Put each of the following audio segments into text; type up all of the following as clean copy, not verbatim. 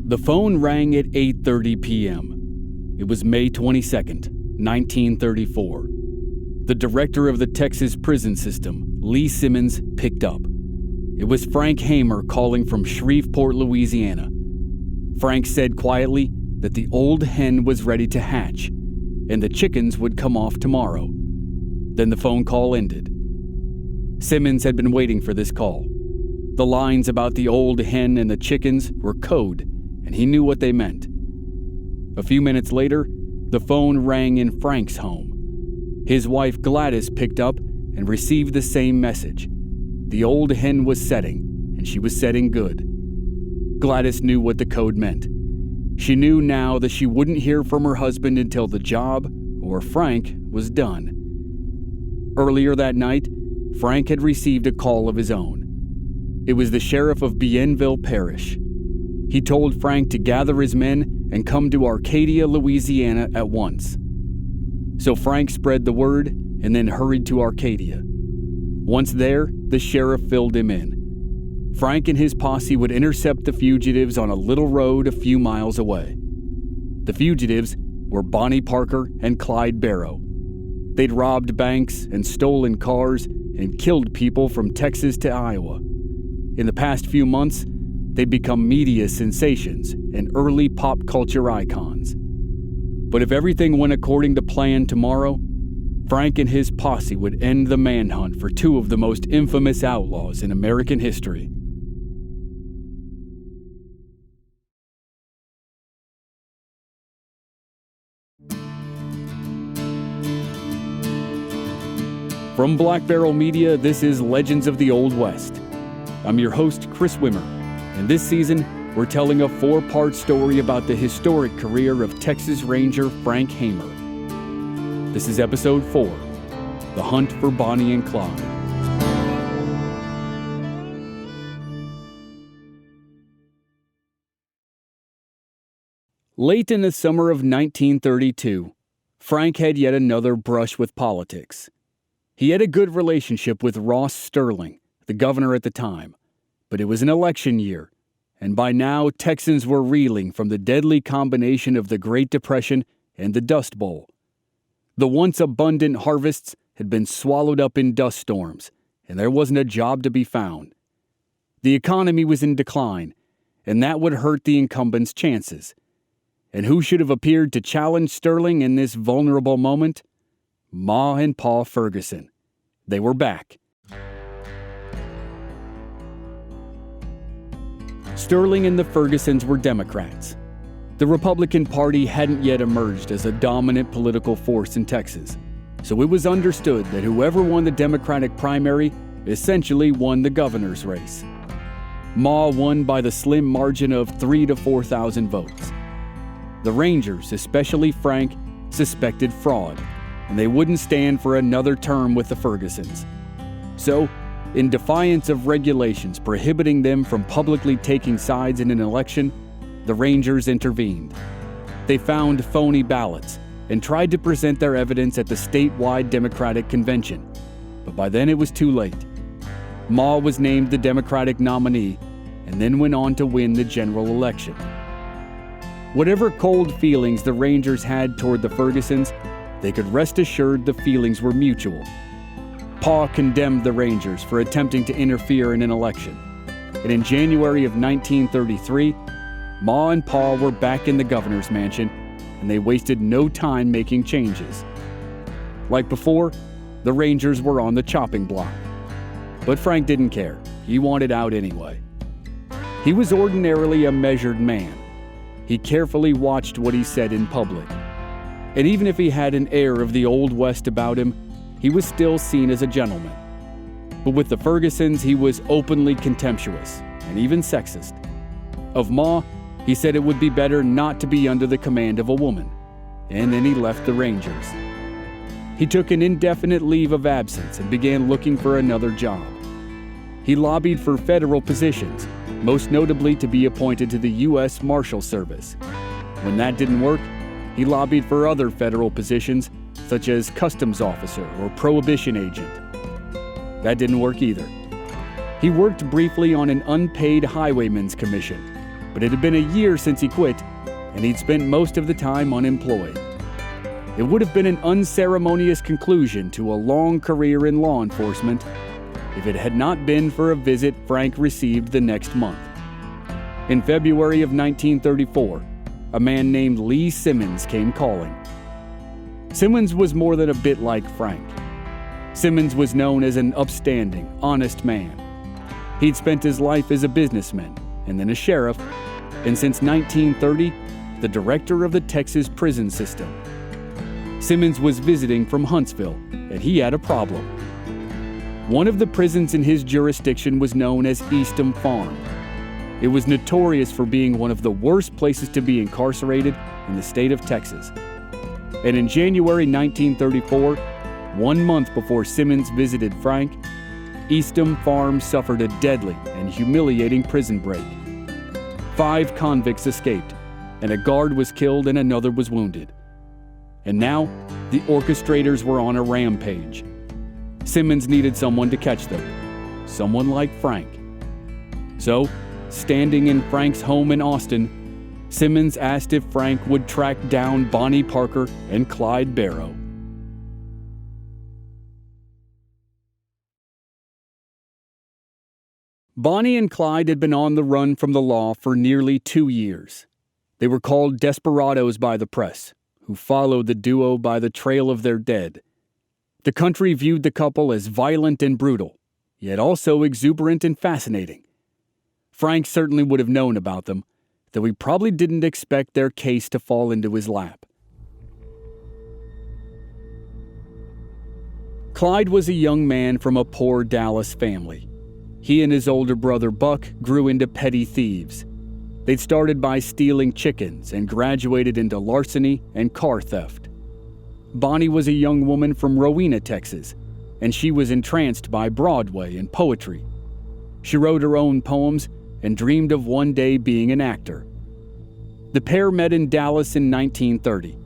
The phone rang at 8:30 p.m. It was May 22nd, 1934. The director of the Texas prison system, Lee Simmons, picked up. It was Frank Hamer calling from Shreveport, Louisiana. Frank said quietly that the old hen was ready to hatch, and the chickens would come off tomorrow. Then the phone call ended. Simmons had been waiting for this call. The lines about the old hen and the chickens were code, and he knew what they meant. A few minutes later, the phone rang in Frank's home. His wife Gladys picked up and received the same message. The old hen was setting, and she was setting good. Gladys knew what the code meant. She knew now that she wouldn't hear from her husband until the job, or Frank, was done. Earlier that night, Frank had received a call of his own. It was the sheriff of Bienville Parish. He told Frank to gather his men and come to Arcadia, Louisiana at once. So Frank spread the word and then hurried to Arcadia. Once there, the sheriff filled him in. Frank and his posse would intercept the fugitives on a little road a few miles away. The fugitives were Bonnie Parker and Clyde Barrow. They'd robbed banks and stolen cars and killed people from Texas to Iowa. In the past few months, they'd become media sensations and early pop culture icons. But if everything went according to plan tomorrow, Frank and his posse would end the manhunt for two of the most infamous outlaws in American history. From Black Barrel Media, this is Legends of the Old West. I'm your host, Chris Wimmer, and this season, we're telling a 4-part story about the historic career of Texas Ranger Frank Hamer. This is Episode 4, The Hunt for Bonnie and Clyde. Late in the summer of 1932, Frank had yet another brush with politics. He had a good relationship with Ross Sterling, the governor at the time, but it was an election year, and by now Texans were reeling from the deadly combination of the Great Depression and the Dust Bowl. The once abundant harvests had been swallowed up in dust storms, and there wasn't a job to be found. The economy was in decline, and that would hurt the incumbent's chances. And who should have appeared to challenge Sterling in this vulnerable moment? Ma and Pa Ferguson. They were back. Sterling and the Fergusons were Democrats. The Republican Party hadn't yet emerged as a dominant political force in Texas, so it was understood that whoever won the Democratic primary essentially won the governor's race. Ma won by the slim margin of 3,000 to 4,000 votes. The Rangers, especially Frank, suspected fraud, and they wouldn't stand for another term with the Fergusons. So, in defiance of regulations prohibiting them from publicly taking sides in an election, the Rangers intervened. They found phony ballots and tried to present their evidence at the statewide Democratic convention, but by then it was too late. Ma was named the Democratic nominee and then went on to win the general election. Whatever cold feelings the Rangers had toward the Fergusons, they could rest assured the feelings were mutual. Pa condemned the Rangers for attempting to interfere in an election, and in January of 1933, Ma and Pa were back in the governor's mansion, and they wasted no time making changes. Like before, the Rangers were on the chopping block. But Frank didn't care. He wanted out anyway. He was ordinarily a measured man. He carefully watched what he said in public. And even if he had an air of the Old West about him, he was still seen as a gentleman. But with the Fergusons, he was openly contemptuous and even sexist. Of Ma, he said it would be better not to be under the command of a woman. And then he left the Rangers. He took an indefinite leave of absence and began looking for another job. He lobbied for federal positions, most notably to be appointed to the U.S. Marshal Service. When that didn't work, he lobbied for other federal positions, such as customs officer or prohibition agent. That didn't work either. He worked briefly on an unpaid highwayman's commission, but it had been a year since he quit, and he'd spent most of the time unemployed. It would have been an unceremonious conclusion to a long career in law enforcement if it had not been for a visit Frank received the next month. In February of 1934, a man named Lee Simmons came calling. Simmons was more than a bit like Frank. Simmons was known as an upstanding, honest man. He'd spent his life as a businessman, and then a sheriff, and since 1930, the director of the Texas prison system. Simmons was visiting from Huntsville, and he had a problem. One of the prisons in his jurisdiction was known as Eastham Farm. It was notorious for being one of the worst places to be incarcerated in the state of Texas. And in January 1934, 1 month before Simmons visited Frank, Eastham Farm suffered a deadly and humiliating prison break. 5 convicts escaped, and a guard was killed and another was wounded. And now, the orchestrators were on a rampage. Simmons needed someone to catch them, someone like Frank. So, standing in Frank's home in Austin, Simmons asked if Frank would track down Bonnie Parker and Clyde Barrow. Bonnie and Clyde had been on the run from the law for nearly 2 years. They were called desperados by the press, who followed the duo by the trail of their dead. The country viewed the couple as violent and brutal, yet also exuberant and fascinating. Frank certainly would have known about them, though he probably didn't expect their case to fall into his lap. Clyde was a young man from a poor Dallas family. He and his older brother Buck grew into petty thieves. They'd started by stealing chickens and graduated into larceny and car theft. Bonnie was a young woman from Rowena, Texas, and she was entranced by Broadway and poetry. She wrote her own poems and dreamed of one day being an actor. The pair met in Dallas in 1930.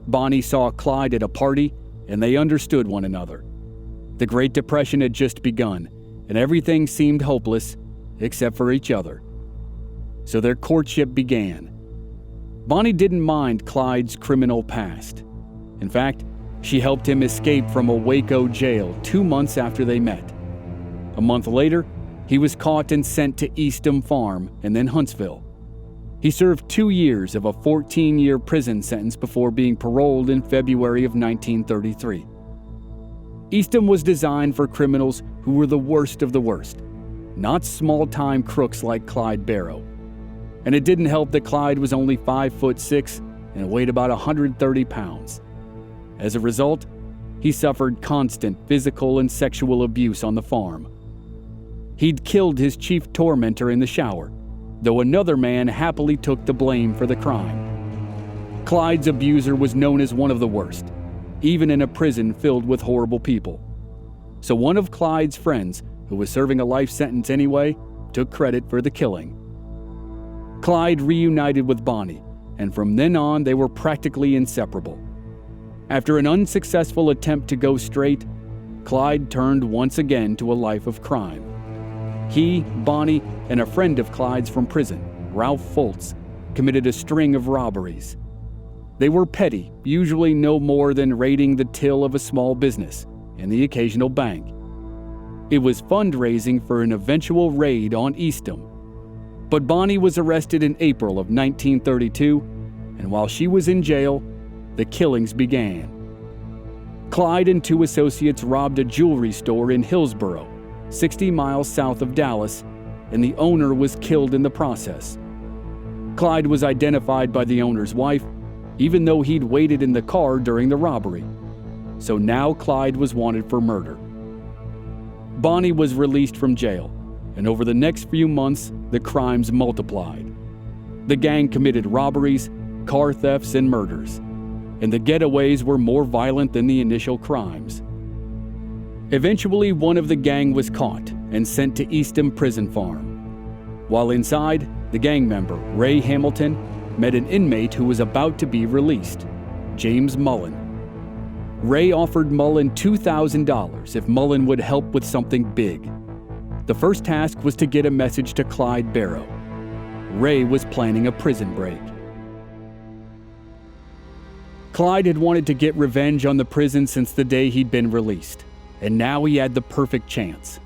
Bonnie saw Clyde at a party, and they understood one another. The Great Depression had just begun, and everything seemed hopeless except for each other. So their courtship began. Bonnie didn't mind Clyde's criminal past. In fact, she helped him escape from a Waco jail 2 months after they met. A month later, he was caught and sent to Eastham Farm and then Huntsville. He served 2 years of a 14-year prison sentence before being paroled in February of 1933. Eastham was designed for criminals who were the worst of the worst, not small-time crooks like Clyde Barrow. And it didn't help that Clyde was only 5'6" and weighed about 130 pounds. As a result, he suffered constant physical and sexual abuse on the farm. He'd killed his chief tormentor in the shower, though another man happily took the blame for the crime. Clyde's abuser was known as one of the worst, even in a prison filled with horrible people. So one of Clyde's friends, who was serving a life sentence anyway, took credit for the killing. Clyde reunited with Bonnie, and from then on they were practically inseparable. After an unsuccessful attempt to go straight, Clyde turned once again to a life of crime. He, Bonnie, and a friend of Clyde's from prison, Ralph Foltz, committed a string of robberies. They were petty, usually no more than raiding the till of a small business and the occasional bank. It was fundraising for an eventual raid on Eastham. But Bonnie was arrested in April of 1932, and while she was in jail, the killings began. Clyde and 2 associates robbed a jewelry store in Hillsboro, 60 miles south of Dallas, and the owner was killed in the process. Clyde was identified by the owner's wife, even though he'd waited in the car during the robbery. So now Clyde was wanted for murder. Bonnie was released from jail, and over the next few months, the crimes multiplied. The gang committed robberies, car thefts, and murders, and the getaways were more violent than the initial crimes. Eventually, one of the gang was caught and sent to Eastham Prison Farm. While inside, the gang member, Ray Hamilton, met an inmate who was about to be released, James Mullen. Ray offered Mullen $2,000 if Mullen would help with something big. The first task was to get a message to Clyde Barrow. Ray was planning a prison break. Clyde had wanted to get revenge on the prison since the day he'd been released, and now he had the perfect chance.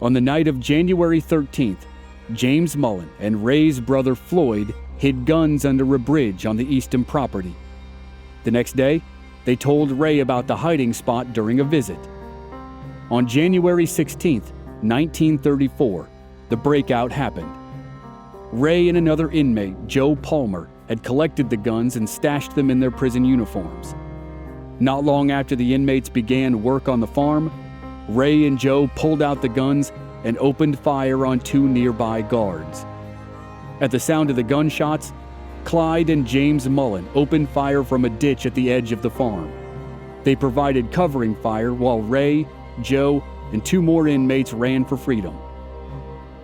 On the night of January 13th, James Mullen and Ray's brother Floyd hid guns under a bridge on the Eastham property. The next day, they told Ray about the hiding spot during a visit. On January 16th, 1934, the breakout happened. Ray and another inmate, Joe Palmer, had collected the guns and stashed them in their prison uniforms. Not long after the inmates began work on the farm, Ray and Joe pulled out the guns and opened fire on two nearby guards. At the sound of the gunshots, Clyde and James Mullen opened fire from a ditch at the edge of the farm. They provided covering fire while Ray, Joe, and two more inmates ran for freedom.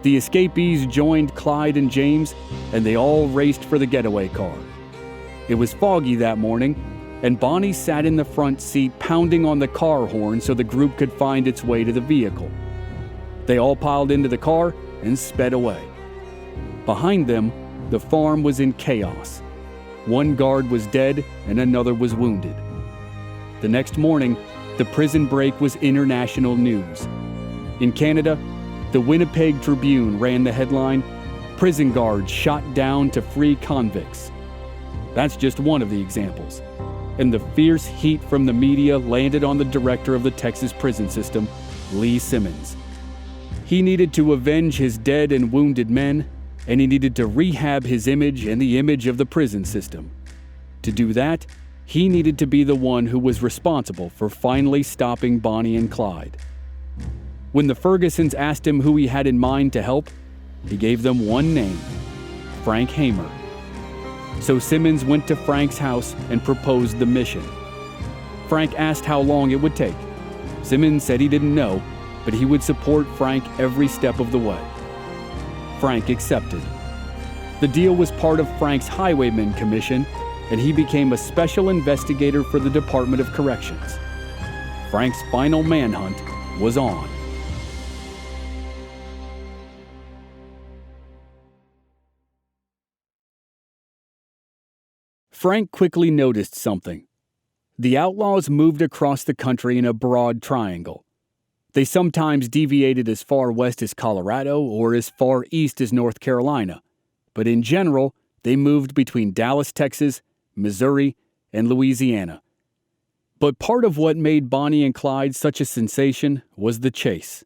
The escapees joined Clyde and James, and they all raced for the getaway car. It was foggy that morning, and Bonnie sat in the front seat pounding on the car horn so the group could find its way to the vehicle. They all piled into the car and sped away. Behind them, the farm was in chaos. One guard was dead and another was wounded. The next morning, the prison break was international news. In Canada, the Winnipeg Tribune ran the headline, "Prison guards shot down to free convicts." That's just one of the examples. And the fierce heat from the media landed on the director of the Texas prison system, Lee Simmons. He needed to avenge his dead and wounded men, and he needed to rehab his image and the image of the prison system. To do that, he needed to be the one who was responsible for finally stopping Bonnie and Clyde. When the Fergusons asked him who he had in mind to help, he gave them one name: Frank Hamer. So Simmons went to Frank's house and proposed the mission. Frank asked how long it would take. Simmons said he didn't know, but he would support Frank every step of the way. Frank accepted. The deal was part of Frank's Highwayman Commission, and he became a special investigator for the Department of Corrections. Frank's final manhunt was on. Frank quickly noticed something. The outlaws moved across the country in a broad triangle. They sometimes deviated as far west as Colorado or as far east as North Carolina, but in general, they moved between Dallas, Texas, Missouri, and Louisiana. But part of what made Bonnie and Clyde such a sensation was the chase.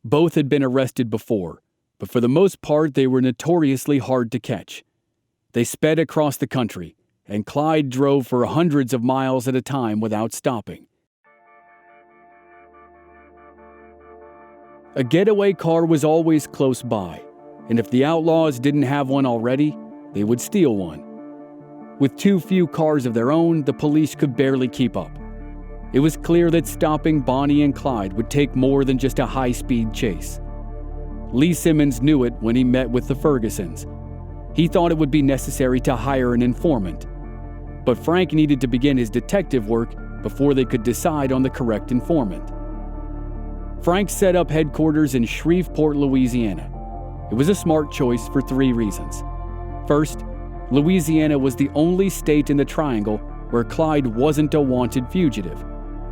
Both had been arrested before, but for the most part, they were notoriously hard to catch. They sped across the country, and Clyde drove for hundreds of miles at a time without stopping. A getaway car was always close by, and if the outlaws didn't have one already, they would steal one. With too few cars of their own, the police could barely keep up. It was clear that stopping Bonnie and Clyde would take more than just a high-speed chase. Lee Simmons knew it when he met with the Fergusons. He thought it would be necessary to hire an informant. But Frank needed to begin his detective work before they could decide on the correct informant. Frank set up headquarters in Shreveport, Louisiana. It was a smart choice for 3 reasons. First, Louisiana was the only state in the Triangle where Clyde wasn't a wanted fugitive,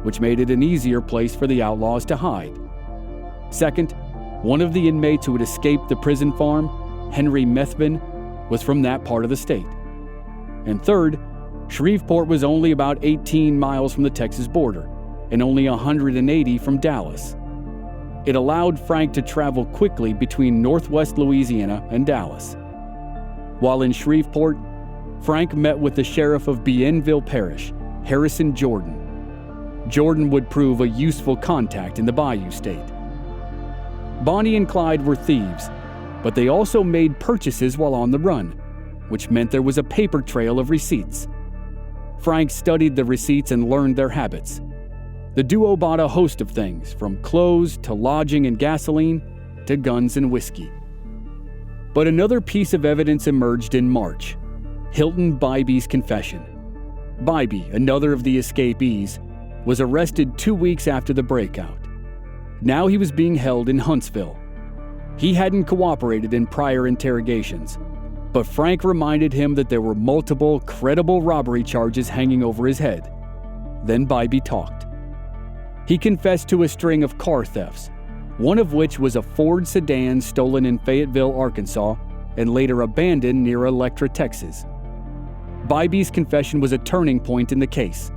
which made it an easier place for the outlaws to hide. Second, one of the inmates who had escaped the prison farm, Henry Methvin, was from that part of the state. And third, Shreveport was only about 18 miles from the Texas border and only 180 from Dallas. It allowed Frank to travel quickly between northwest Louisiana and Dallas. While in Shreveport, Frank met with the sheriff of Bienville Parish, Harrison Jordan. Jordan would prove a useful contact in the Bayou State. Bonnie and Clyde were thieves, but they also made purchases while on the run, which meant there was a paper trail of receipts. Frank studied the receipts and learned their habits. The duo bought a host of things, from clothes to lodging and gasoline to guns and whiskey. But another piece of evidence emerged in March: Hilton Bybee's confession. Bybee, another of the escapees, was arrested 2 weeks after the breakout. Now he was being held in Huntsville. He hadn't cooperated in prior interrogations, But Frank reminded him that there were multiple credible robbery charges hanging over his head. Then Bybee talked. He confessed to a string of car thefts, one of which was a Ford sedan stolen in Fayetteville, Arkansas, and later abandoned near Electra, Texas. Bybee's confession was a turning point in the case.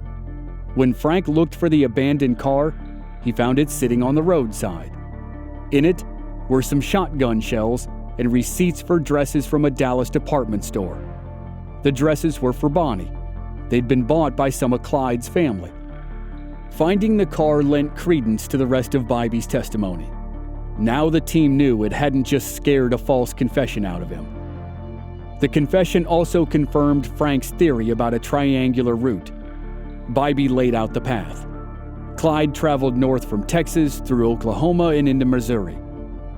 When Frank looked for the abandoned car, he found it sitting on the roadside. In it were some shotgun shells and receipts for dresses from a Dallas department store. The dresses were for Bonnie. They'd been bought by some of Clyde's family. Finding the car lent credence to the rest of Bybee's testimony. Now the team knew it hadn't just scared a false confession out of him. The confession also confirmed Frank's theory about a triangular route. Bybee laid out the path. Clyde traveled north from Texas through Oklahoma and into Missouri,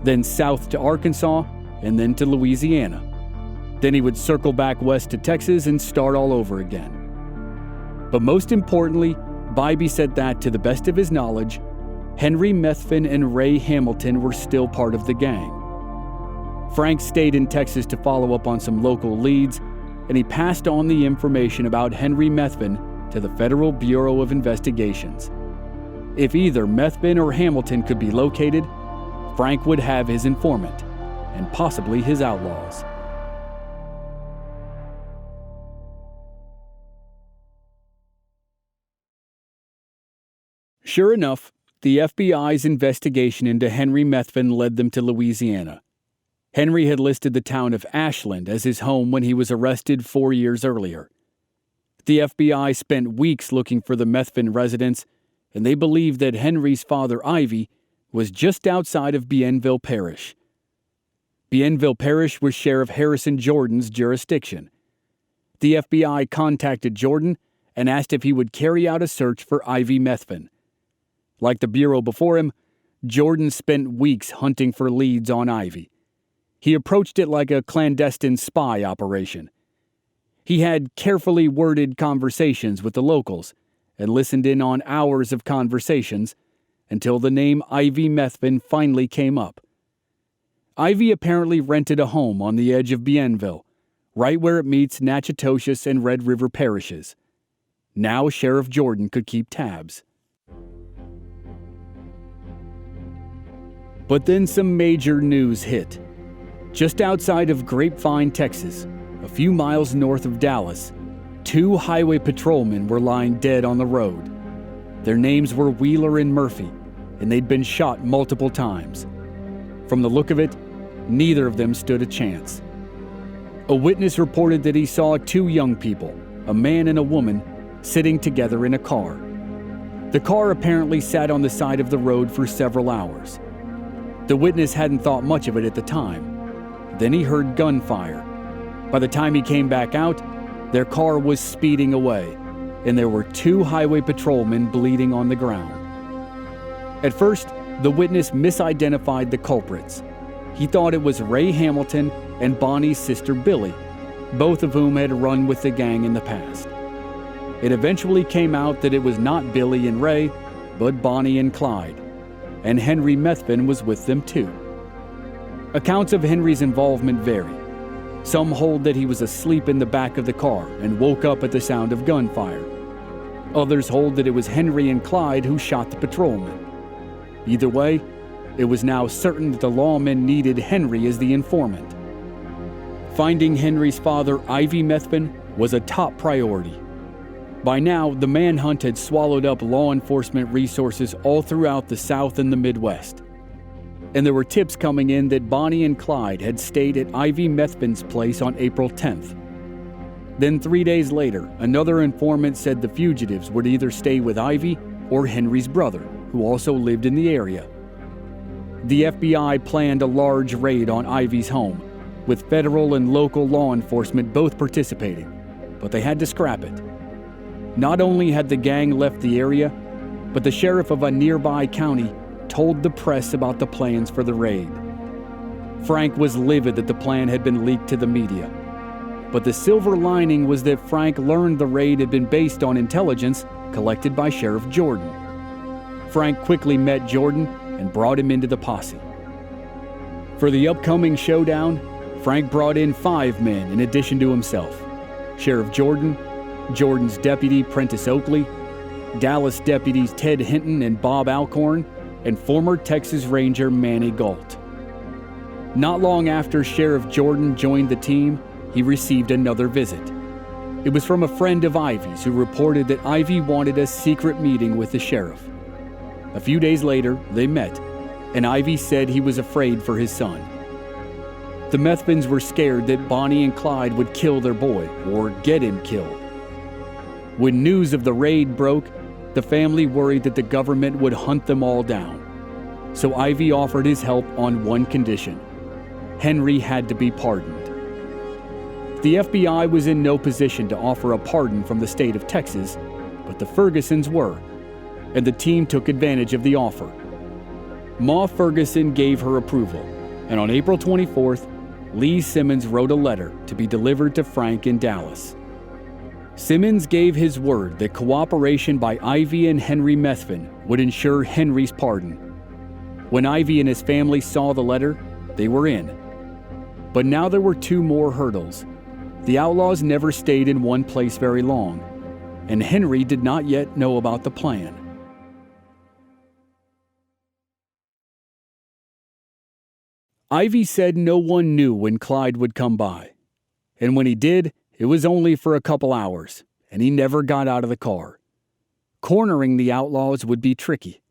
then south to Arkansas, and then to Louisiana. Then he would circle back west to Texas and start all over again. But most importantly, Bybee said that, to the best of his knowledge, Henry Methvin and Ray Hamilton were still part of the gang. Frank stayed in Texas to follow up on some local leads, and he passed on the information about Henry Methvin to the Federal Bureau of Investigations. If either Methvin or Hamilton could be located, Frank would have his informant, and possibly his outlaws. Sure enough, the FBI's investigation into Henry Methvin led them to Louisiana. Henry had listed the town of Ashland as his home when he was arrested 4 years earlier. The FBI spent weeks looking for the Methvin residence, and they believed that Henry's father, Ivy, was just outside of Bienville Parish. Bienville Parish was Sheriff Harrison Jordan's jurisdiction. The FBI contacted Jordan and asked if he would carry out a search for Ivy Methvin. Like the bureau before him, Jordan spent weeks hunting for leads on Ivy. He approached it like a clandestine spy operation. He had carefully worded conversations with the locals and listened in on hours of conversations until the name Ivy Methvin finally came up. Ivy apparently rented a home on the edge of Bienville, right where it meets Natchitoches and Red River parishes. Now Sheriff Jordan could keep tabs. But then some major news hit. Just outside of Grapevine, Texas, a few miles north of Dallas, 2 highway patrolmen were lying dead on the road. Their names were Wheeler and Murphy, and they'd been shot multiple times. From the look of it, neither of them stood a chance. A witness reported that he saw 2 young people, a man and a woman, sitting together in a car. The car apparently sat on the side of the road for several hours. The witness hadn't thought much of it at the time. Then he heard gunfire. By the time he came back out, their car was speeding away, and there were 2 highway patrolmen bleeding on the ground. At first, the witness misidentified the culprits. He thought it was Ray Hamilton and Bonnie's sister Billy, both of whom had run with the gang in the past. It eventually came out that it was not Billy and Ray, but Bonnie and Clyde, and Henry Methvin was with them too. Accounts of Henry's involvement vary. Some hold that he was asleep in the back of the car and woke up at the sound of gunfire. Others hold that it was Henry and Clyde who shot the patrolman. Either way, it was now certain that the lawmen needed Henry as the informant. Finding Henry's father, Ivy Methvin, was a top priority. By now, the manhunt had swallowed up law enforcement resources all throughout the South and the Midwest. And there were tips coming in that Bonnie and Clyde had stayed at Ivy Methvin's place on April 10th. Then 3 days later, another informant said the fugitives would either stay with Ivy or Henry's brother, who also lived in the area. The FBI planned a large raid on Ivy's home, with federal and local law enforcement both participating, but they had to scrap it. Not only had the gang left the area, but the sheriff of a nearby county told the press about the plans for the raid. Frank was livid that the plan had been leaked to the media. But the silver lining was that Frank learned the raid had been based on intelligence collected by Sheriff Jordan. Frank quickly met Jordan and brought him into the posse. For the upcoming showdown, Frank brought in 5 men in addition to himself: Sheriff Jordan, Jordan's deputy Prentice Oakley, Dallas deputies Ted Hinton and Bob Alcorn, and former Texas Ranger Manny Galt. Not long after Sheriff Jordan joined the team, he received another visit. It was from a friend of Ivy's who reported that Ivy wanted a secret meeting with the sheriff. A few days later, they met, and Ivy said he was afraid for his son. The Methvins were scared that Bonnie and Clyde would kill their boy or get him killed. When news of the raid broke, the family worried that the government would hunt them all down. So Ivy offered his help on one condition: Henry had to be pardoned. The FBI was in no position to offer a pardon from the state of Texas, but the Fergusons were, and the team took advantage of the offer. Ma Ferguson gave her approval, and on April 24th, Lee Simmons wrote a letter to be delivered to Frank in Dallas. Simmons gave his word that cooperation by Ivy and Henry Methvin would ensure Henry's pardon. When Ivy and his family saw the letter, they were in. But now there were 2 more hurdles. The outlaws never stayed in one place very long, and Henry did not yet know about the plan. Ivy said no one knew when Clyde would come by, and when he did, it was only for a couple hours, and he never got out of the car. Cornering the outlaws would be tricky.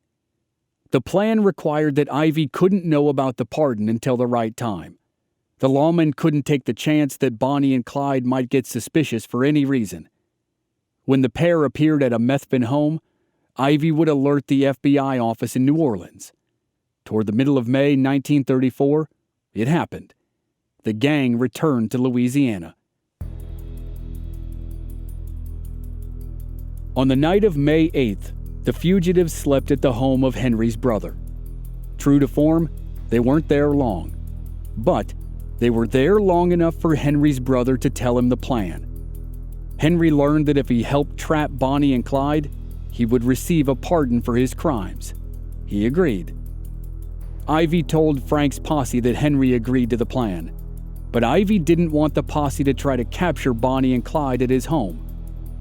The plan required that Ivy couldn't know about the pardon until the right time. The lawman couldn't take the chance that Bonnie and Clyde might get suspicious for any reason. When the pair appeared at a Methvin home, Ivy would alert the FBI office in New Orleans. Toward the middle of May 1934, it happened. The gang returned to Louisiana. On the night of May 8th, the fugitives slept at the home of Henry's brother. True to form, they weren't there long. But they were there long enough for Henry's brother to tell him the plan. Henry learned that if he helped trap Bonnie and Clyde, he would receive a pardon for his crimes. He agreed. Ivy told Frank's posse that Henry agreed to the plan, but Ivy didn't want the posse to try to capture Bonnie and Clyde at his home.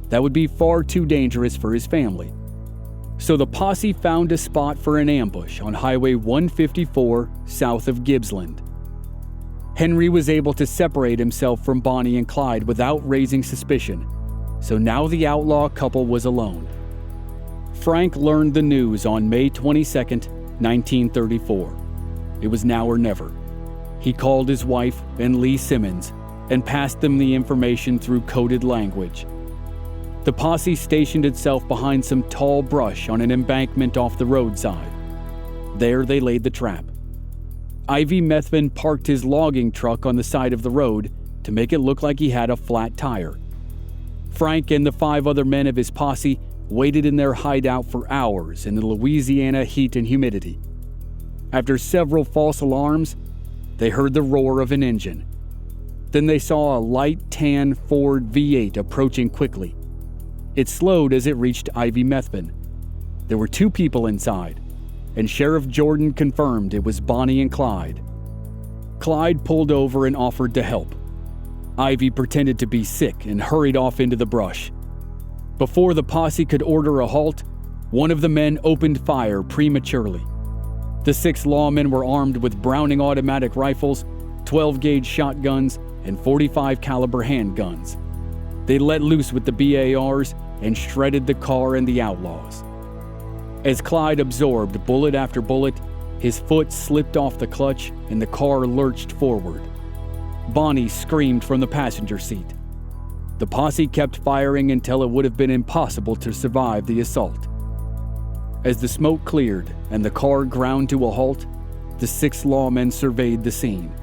That would be far too dangerous for his family. So the posse found a spot for an ambush on Highway 154 south of Gibbsland. Henry was able to separate himself from Bonnie and Clyde without raising suspicion, so now the outlaw couple was alone. Frank learned the news on May 22, 1934. It was now or never. He called his wife and Lee Simmons and passed them the information through coded language. The posse stationed itself behind some tall brush on an embankment off the roadside. There they laid the trap. Ivy Methvin parked his logging truck on the side of the road to make it look like he had a flat tire. Frank and the 5 other men of his posse waited in their hideout for hours in the Louisiana heat and humidity. After several false alarms, they heard the roar of an engine. Then they saw a light tan Ford V8 approaching quickly. It slowed as it reached Ivy Methvin. There were 2 people inside, and Sheriff Jordan confirmed it was Bonnie and Clyde. Clyde pulled over and offered to help. Ivy pretended to be sick and hurried off into the brush. Before the posse could order a halt, one of the men opened fire prematurely. The 6 lawmen were armed with Browning automatic rifles, 12-gauge shotguns, and 45 caliber handguns. They let loose with the BARs and shredded the car and the outlaws. As Clyde absorbed bullet after bullet, his foot slipped off the clutch and the car lurched forward. Bonnie screamed from the passenger seat. The posse kept firing until it would have been impossible to survive the assault. As the smoke cleared and the car ground to a halt, the 6 lawmen surveyed the scene.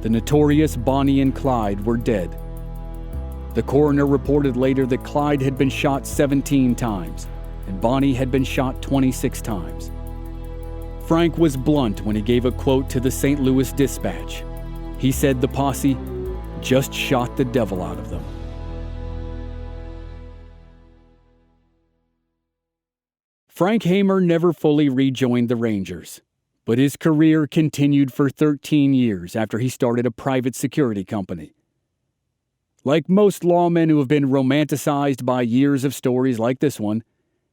The notorious Bonnie and Clyde were dead. The coroner reported later that Clyde had been shot 17 times, and Bonnie had been shot 26 times. Frank was blunt when he gave a quote to the St. Louis Dispatch. He said the posse just shot the devil out of them. Frank Hamer never fully rejoined the Rangers, but But his career continued for 13 years after he started a private security company. Like most lawmen who have been romanticized by years of stories like this one,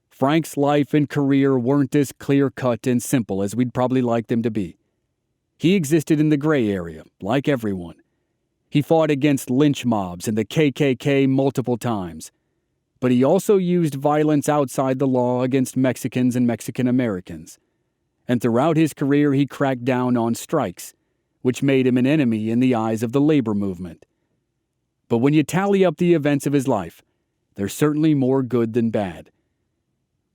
Frank's life and career weren't as clear-cut and simple as we'd probably like them to be. He existed in the gray area, like everyone. He fought against lynch mobs and the KKK multiple times. But he also used violence outside the law against Mexicans and Mexican Americans. And throughout his career, he cracked down on strikes, which made him an enemy in the eyes of the labor movement. But when you tally up the events of his life, there's certainly more good than bad.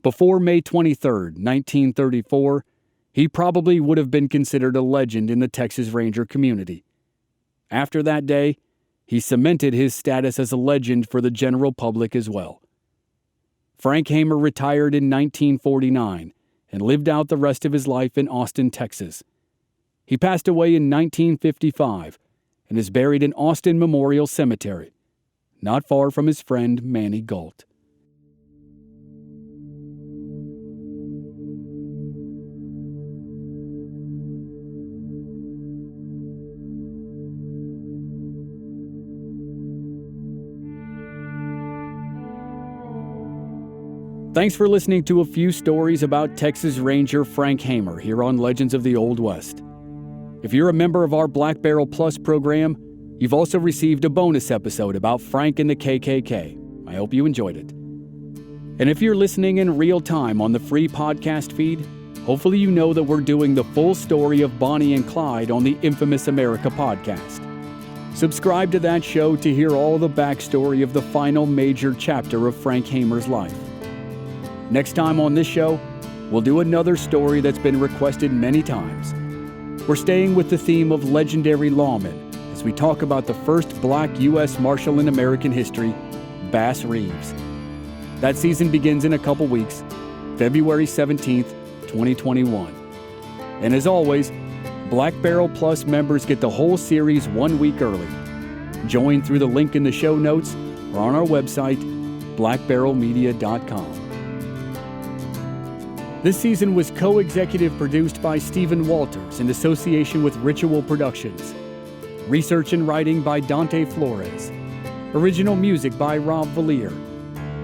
Before May 23, 1934, he probably would have been considered a legend in the Texas Ranger community. After that day, he cemented his status as a legend for the general public as well. Frank Hamer retired in 1949 and lived out the rest of his life in Austin, Texas. He passed away in 1955 and is buried in Austin Memorial Cemetery, not far from his friend Manny Galt. Thanks for listening to a few stories about Texas Ranger Frank Hamer here on Legends of the Old West. If you're a member of our Black Barrel Plus program, you've also received a bonus episode about Frank and the KKK. I hope you enjoyed it. And if you're listening in real time on the free podcast feed, hopefully you know that we're doing the full story of Bonnie and Clyde on the Infamous America podcast. Subscribe to that show to hear all the backstory of the final major chapter of Frank Hamer's life. Next time on this show, we'll do another story that's been requested many times. We're staying with the theme of legendary lawmen as we talk about the first black U.S. Marshal in American history, Bass Reeves. That season begins in a couple weeks, February 17th, 2021. And as always, Black Barrel Plus members get the whole series 1 week early. Join through the link in the show notes or on our website, blackbarrelmedia.com. This season was co-executive produced by Stephen Walters in association with Ritual Productions. Research and writing by Dante Flores. Original music by Rob Valier.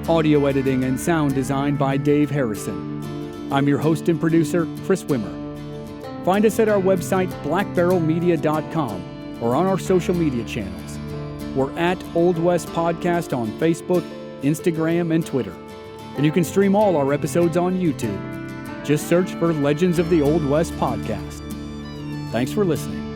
Audio editing and sound design by Dave Harrison. I'm your host and producer, Chris Wimmer. Find us at our website, blackbarrelmedia.com, or on our social media channels. We're at Old West Podcast on Facebook, Instagram, and Twitter. And you can stream all our episodes on YouTube. Just search for Legends of the Old West Podcast. Thanks for listening.